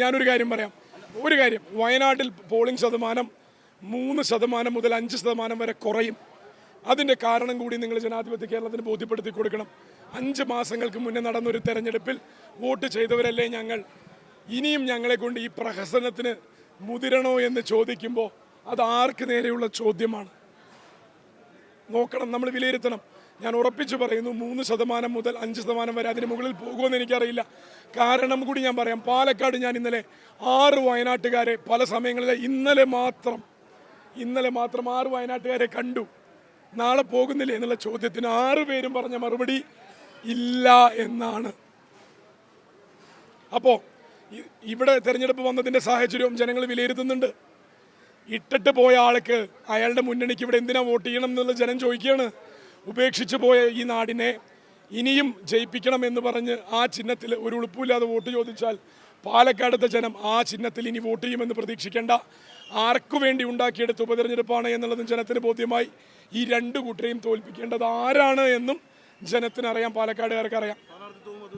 ഞാനൊരു കാര്യം പറയാം. ഒരു കാര്യം, വയനാട്ടിൽ പോളിംഗ് ശതമാനം 3% മുതൽ 5% വരെ കുറയും. അതിൻ്റെ കാരണം കൂടി നിങ്ങൾ ജനാധിപത്യ കേരളത്തിന് ബോധ്യപ്പെടുത്തി കൊടുക്കണം. 5 മാസങ്ങൾക്ക് മുന്നേ നടന്നൊരു തെരഞ്ഞെടുപ്പിൽ വോട്ട് ചെയ്തവരല്ലേ ഞങ്ങൾ. ഇനിയും ഞങ്ങളെ കൊണ്ട് ഈ പ്രഹസനത്തിന് മുതിരണോ എന്ന് ചോദിക്കുമ്പോൾ അത് ആർക്ക് നേരെയുള്ള ചോദ്യമാണ്? നോക്കണം, നമ്മൾ വിലയിരുത്തണം. ഞാൻ ഉറപ്പിച്ചു പറയുന്നു, 3% മുതൽ 5% വരെ അതിന് മുകളിൽ പോകുമെന്ന് എനിക്കറിയില്ല. കാരണം കൂടി ഞാൻ പറയാം. പാലക്കാട് ഞാൻ ഇന്നലെ 6 വയനാട്ടുകാരെ പല സമയങ്ങളിൽ ഇന്നലെ മാത്രം 6 വയനാട്ടുകാരെ കണ്ടു. നാളെ പോകുന്നില്ലേ എന്നുള്ള ചോദ്യത്തിന് 6 പേരും പറഞ്ഞ മറുപടി ഇല്ല എന്നാണ്. അപ്പോൾ ഇവിടെ തെരഞ്ഞെടുപ്പ് വന്നതിൻ്റെ സാഹചര്യവും ജനങ്ങൾ വിലയിരുത്തുന്നുണ്ട്. ഇട്ടിട്ട് പോയ ആൾക്ക് അയാളുടെ മുന്നണിക്ക് ഇവിടെ എന്തിനാ വോട്ട് ചെയ്യണം എന്നുള്ള ജനം ചോദിക്കുകയാണ്. ഉപേക്ഷിച്ച് പോയ ഈ നാടിനെ ഇനിയും ജയിപ്പിക്കണം എന്ന് പറഞ്ഞ് ആ ചിഹ്നത്തിൽ ഒരു ഉളുപ്പില്ലാതെ വോട്ട് ചോദിച്ചാൽ പാലക്കാടത്തെ ജനം ആ ചിഹ്നത്തിൽ ഇനി വോട്ട് ചെയ്യുമെന്ന് പ്രതീക്ഷിക്കേണ്ട. ആർക്കു വേണ്ടി ഉണ്ടാക്കിയെടുത്ത ഉപതെരഞ്ഞെടുപ്പാണ് എന്നുള്ളതും ജനത്തിന് ബോധ്യമായി. ഈ 2 കൂട്ടരെയും തോൽപ്പിക്കേണ്ടത് ആരാണ് എന്നും ജനത്തിനറിയാം, പാലക്കാടുകാർക്ക് അറിയാം.